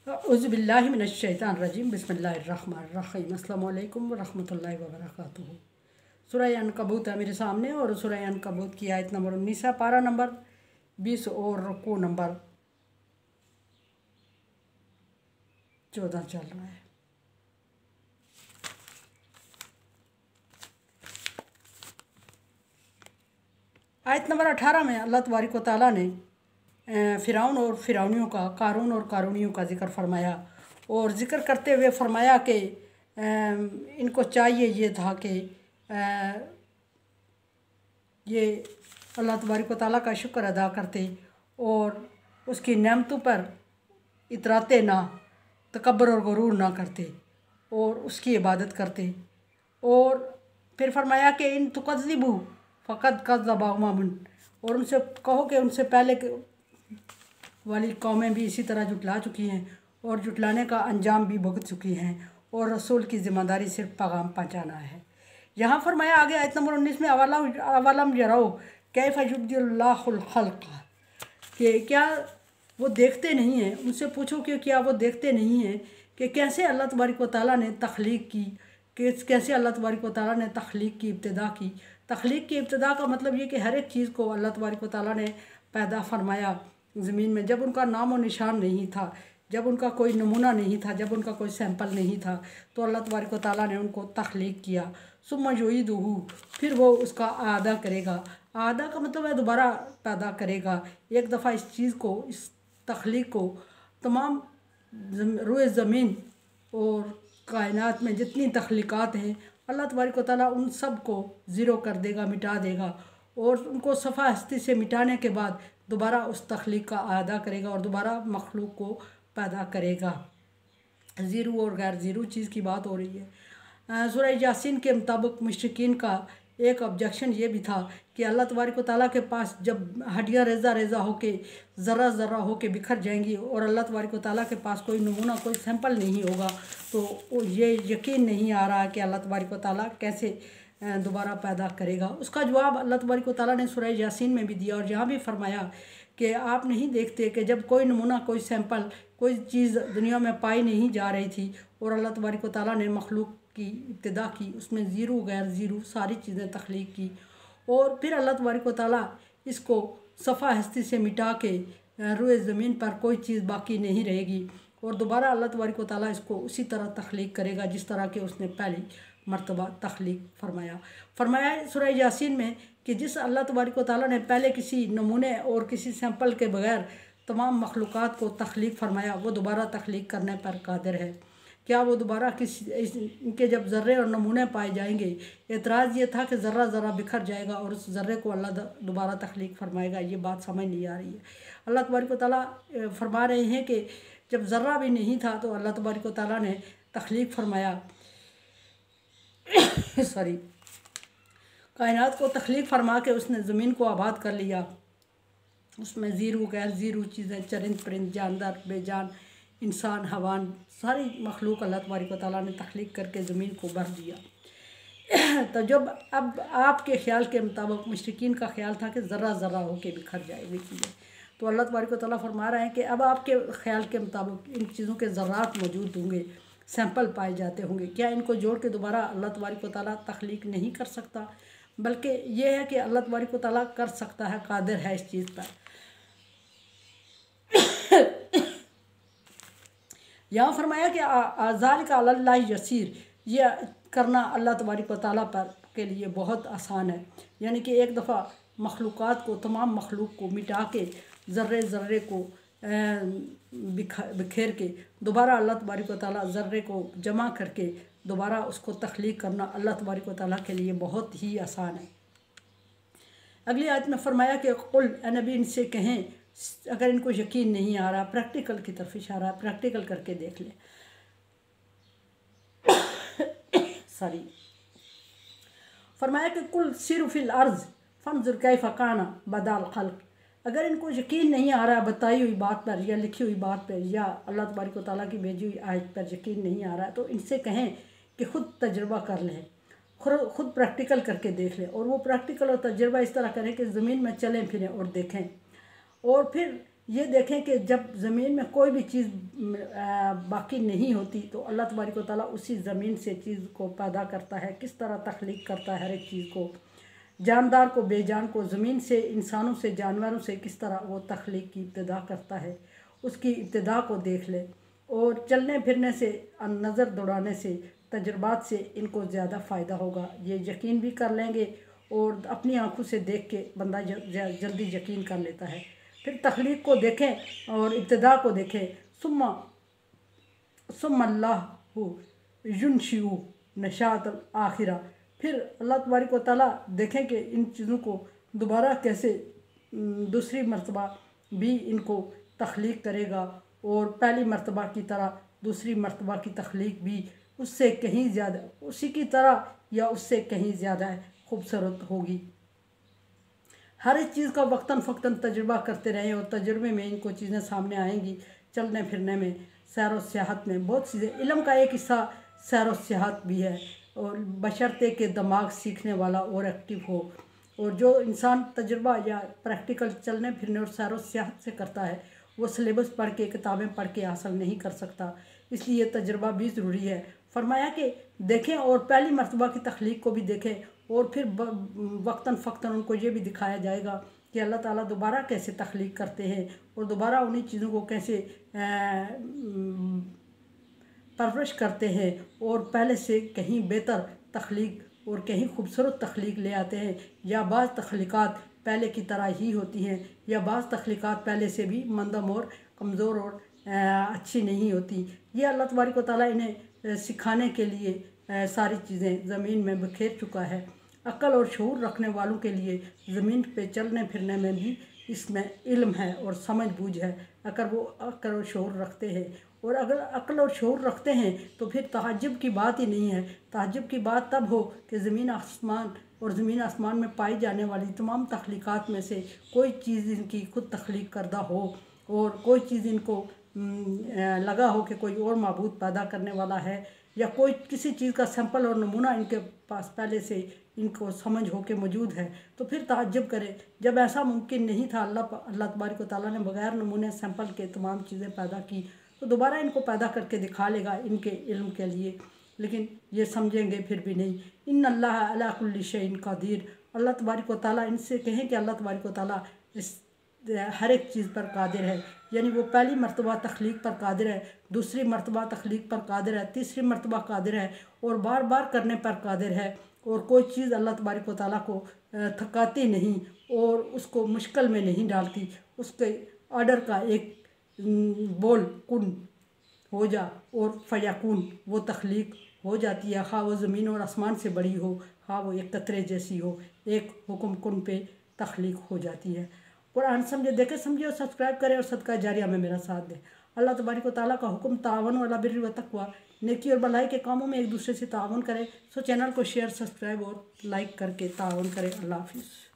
औज़ुबिल्लाहि मिनश्शैतानिर्रजीम बिस्मिल्लाहिर्रहमानिर्रहीम अस्सलामु अलैकुम वरहमतुल्लाहि वबरकातुहू। सूरह अनकबूत है मेरे सामने और सूरह अनकबूत की आयत नंबर 19 है, पारा नंबर 20 और रुकू नंबर 14 चल रहा है। आयत नंबर 18 में अल्लाह तबारक व तआला ने फ़िरौन और फ़िरौनियों का, कारून और कारूनियों का ज़िक्र फरमाया और ज़िक्र करते हुए फरमाया कि इनको चाहिए ये था कि ये अल्लाह तबारक व तआला का शुक्र अदा करते और उसकी नेमतों पर इतराते ना, तकब्बर और गुरूर ना करते और उसकी इबादत करते। और फिर फरमाया कि इन तुकज़्ज़िबू फ़क़द कज़्ज़ब उममुन, और उनसे कहो कि उनसे पहले वाली कौमें भी इसी तरह जुटला चुकी हैं और जुटलाने का अंजाम भी भुगत चुकी हैं और रसूल की ज़िम्मेदारी सिर्फ पैगाम पहुँचाना है। यहाँ फरमाया आगे आयत नंबर 19 में अवलम यरौ कैफ़ युब्दिउल्लाहुल खल्क़, कि क्या वो देखते नहीं हैं। उनसे पूछो कि क्या वो देखते नहीं हैं कि कैसे अल्लाह तबारक व तआला ने तख्लीक की, कैसे अल्लाह तबारक व तआला ने तख्लीक की इब्तिदा की। तख्लीक की इब्तिदा का मतलब ये कि हर एक चीज़ को अल्लाह तबारक व तआला ने पैदा फरमाया ज़मीन में, जब उनका नाम व निशान नहीं था, जब उनका कोई नमूना नहीं था, जब उनका कोई सैंपल नहीं था, तो अल्लाह तबारक व तआला ने उनको तख्लीक किया। सुम्मा युईदुहु, फिर वो उसका आदा करेगा। आदा का मतलब है दोबारा पैदा करेगा। एक दफ़ा इस चीज़ को, इस तख्लीक को, तमाम रुए ज़मीन और कायनात में जितनी तख्लीक़ात हैं अल्लाह तबारक व तआला उन सब को ज़ीरो कर देगा, मिटा देगा और उनको सफ़ा हस्ती से मिटाने के बाद दोबारा उस तख्लीक का आदा करेगा और दोबारा मखलूक को पैदा करेगा। ज़ीरो और गैर ज़ीरो चीज़ की बात हो रही है। सूरह यासीन के मुताबिक मुश्रिकीन का एक ऑब्जेक्शन ये भी था कि अल्लाह तबारक व तआला के पास जब हड्डियाँ रेज़ा रेज़ा होके, ज़र्रा ज़र्रा होके बिखर जाएंगी और अल्लाह तबारक व तआला के पास कोई नमूना, कोई सैंपल नहीं होगा, तो ये यकीन नहीं आ रहा कि अल्लाह तबारक व तआला कैसे दोबारा पैदा करेगा। उसका जवाब अल्लाह तबारक व तआला ने सूरह यासीन में भी दिया और यहाँ भी फरमाया कि आप नहीं देखते कि जब कोई नमूना, कोई सैंपल, कोई चीज़ दुनिया में पाई नहीं जा रही थी और अल्लाह तबारक व तआला ने मखलूक की इब्तिदा की, उसमें ज़ीरो गैर ज़ीरो सारी चीज़ें तख्लीक की और फिर अल्लाह तबारक व तआला इसको सफ़ा हस्ती से मिटा के रुए ज़मीन पर कोई चीज़ बाकी नहीं रहेगी और दोबारा अल्लाह तबारक व तआला इसको उसी तरह तख्लीक करेगा जिस तरह के उसने पहली मर्तबा तख्लीक फरमाया सूरह यासीन में कि जिस अल्लाह तबारक व तआला ने पहले किसी नमूने और किसी सैंपल के बगैर तमाम मखलूक़ात को तख्लीक फरमाया, वो दोबारा तख्लीक करने पर कादिर है। क्या वो दोबारा इनके जब ज़र्रे और नमूने पाए जाएंगे, एतराज़ ये था कि ज़र्रा ज़र्रा बिखर जाएगा और उस ज़र्रे को अल्लाह दोबारा तख्लीक फरमाएगा, ये बात समझ नहीं आ रही है। अल्लाह तबारक व तआला फरमा रहे हैं कि जब ज़र्रा भी नहीं था तो अल्लाह तबारक व तआला ने तख्लीक फरमाया सॉरी कायनात को तख्लीक फरमा के उसने ज़मीन को आबाद कर लिया। उसमें ज़ीरो गैर ज़ीरो चीज़ें, चरिंद परिंद, जानदार, बेजान, इंसान, हवान, सारी मखलूक अल्लाह तबारक व तआला ने तख्लीक करके ज़मीन को भर दिया। तो जब अब आपके ख्याल के मुताबिक मुश्रिकीन का ख्याल था कि ज़र्रा ज़र्रा होके बिखर जाएगी चीज़ें, तो अल्लाह तबारक व तआला फरमा रहे हैं कि अब आपके ख्याल के मुताबिक इन चीज़ों के ज़र्रात मौजूद होंगे, सैंपल पाए जाते होंगे। क्या इनको जोड़ के दोबारा अल्लाह तबारक व तआला तख्लीक नहीं कर सकता? बल्कि ये है कि अल्लाह तबारक व तआला कर सकता है, कादिर है इस चीज़ पर। यहाँ फरमाया कि ज़ालिका अलल्लाहि यसीर, ये करना अल्लाह तबारक व तआला पर के लिए बहुत आसान है। यानी कि एक दफ़ा मखलूक़ात को, तमाम मखलूक को मिटा के, ज़र्रे ज़र्रे को बिखेर के दोबारा अल्लाह तबारक व तआला ज़र्रे को जमा करके दोबारा उसको तख्लीक करना अल्लाह तबारक व तआला के लिए बहुत ही आसान है। अगली आयत में फरमाया कि कुल नबी इनसे कहें, अगर इनको यकीन नहीं आ रहा, प्रैक्टिकल की तरफ इशारा है, प्रैक्टिकल करके देख लें। सॉरी फरमाया कि कुल सिर फिल अर्ज़ फंजुर कैफ़ काना बदल खल्क़, अगर इनको यकीन नहीं आ रहा बताई हुई बात पर या लिखी हुई बात पर या अल्लाह तबारक व तआला की भेजी हुई आयत पर यकीन नहीं आ रहा है, तो इनसे कहें कि ख़ुद तजुर्बा कर लें, ख़ुद प्रैक्टिकल करके देख लें। और वो प्रैक्टिकल और तजुर्बा इस तरह करें कि ज़मीन में चलें फिरें और देखें और फिर ये देखें कि जब ज़मीन में कोई भी चीज़ बाकी नहीं होती तो अल्लाह तबारक व तआला उसी ज़मीन से चीज़ को पैदा करता है। किस तरह तख्लीक करता है हर एक चीज़ को, जानदार को बेजान को, ज़मीन से, इंसानों से, जानवरों से किस तरह वो तख्लीक की इब्तिदा करता है, उसकी इब्तिदा को देख ले। और चलने फिरने से, नज़र दौड़ाने से, तजुर्बात से इनको ज़्यादा फ़ायदा होगा। ये यकीन भी कर लेंगे और अपनी आँखों से देख के बंदा जल्दी यकीन कर लेता है। फिर तख्लीक को देखें और इब्तिदा को देखें। सुम्मल्लाहु युनशिउ नशाअतल आखिरा। फिर अल्लाह तबारक व तआला देखें कि इन चीज़ों को दोबारा कैसे दूसरी मर्तबा भी इनको तख्लीक करेगा, और पहली मर्तबा की तरह दूसरी मर्तबा की तख्लीक भी उससे कहीं ज़्यादा, उसी की तरह या उससे कहीं ज़्यादा खूबसूरत होगी। हर एक चीज़ का वक्तन फ़क्तन तजुर्बा करते रहें और तजुर्बे में इनको चीज़ें सामने आएंगी। चलने फिरने में, सैर व सियाहत में बहुत चीज़ें, इल्म का एक हिस्सा सैर व सियाहत भी है, और बशर्ते के दिमाग सीखने वाला और एक्टिव हो। और जो इंसान तजुर्बा या प्रैक्टिकल चलने फिरने और सैर व सियाहत से करता है वो सिलेबस पढ़ के, किताबें पढ़ के हासिल नहीं कर सकता, इसलिए तजुर्बा भी ज़रूरी है। फरमाया कि देखें और पहली मर्तबा की तख्लीक को भी देखें, और फिर वक्तन फ़क्तन उनको ये भी दिखाया जाएगा कि अल्लाह ताला दोबारा कैसे तख्लीक करते हैं और दोबारा उन्हीं चीज़ों को कैसे परवरिश करते हैं, और पहले से कहीं बेहतर तख्लीक और कहीं खूबसूरत तख्लीक ले आते हैं। या बाज़ तख्लीक़ात पहले की तरह ही होती हैं, या बाज़ तख्लीक़ात पहले से भी मंदम और कमज़ोर और अच्छी नहीं होती। ये अल्लाह तबारक व तआला इन्हें सिखाने के लिए सारी चीज़ें ज़मीन में बखेर चुका है। अक्ल और शऊर रखने वालों के लिए ज़मीन पे चलने फिरने में भी इसमें इल्म है और समझ बूझ है, अगर वो अक्ल और शऊर रखते हैं। और अगर अक्ल और शऊर रखते हैं तो फिर तहज्जुब की बात ही नहीं है। तहज्जुब की बात तब हो कि ज़मीन आसमान और ज़मीन आसमान में पाई जाने वाली तमाम तख्लीक़ात में से कोई चीज़ इनकी खुद तख्लीक करदा हो, और कोई चीज़ इनको लगा हो कि कोई और माबूद पैदा करने वाला है, या कोई किसी चीज़ का सैंपल और नमूना इनके पास पहले से इनको समझ हो के मौजूद है, तो फिर ताज्जुब करें। जब ऐसा मुमकिन नहीं था, अल्लाह तबारक व तआला ने बग़ैर नमूने सैंपल के तमाम चीज़ें पैदा की, तो दोबारा इनको पैदा करके दिखा लेगा इनके इल्म के लिए। लेकिन ये समझेंगे फिर भी नहीं। इन्नल्लाह अला कुल्लि शैइन क़दीर। अल्लाह तबारक व तआला, इनसे कहें कि अल्लाह तबारक व तआला इस हर एक चीज़ पर कादिर है। यानी वो पहली मर्तबा तख्लीक पर कादिर है, दूसरी मर्तबा तख्लीक पर कादिर है, तीसरी मर्तबा कादिर है, और बार बार करने पर कादिर है। और कोई चीज़ अल्लाह तबारक व तआला को थकाती नहीं और उसको मुश्किल में नहीं डालती। उसके ऑर्डर का एक बोल कुन हो जा और फयाकुन, वो तख्लीक हो जाती है। खा वो ज़मीन और आसमान से बड़ी हो, खा वो एक कतरे जैसी हो, एक हुक्म कुन पे तख्लीक हो जाती है। कुरान समझे, देखे समझे और सब्सक्राइब करें और सदका जारिया में मेरा साथ दें। अल्लाह तबारक व तआला का हुक्म तावन वाला बिर्र व तक़वा, नेकी और भलाई के कामों में एक दूसरे से तावन करें। सो चैनल को शेयर, सब्सक्राइब और लाइक करके तावन करें। अल्लाह हाफिज़।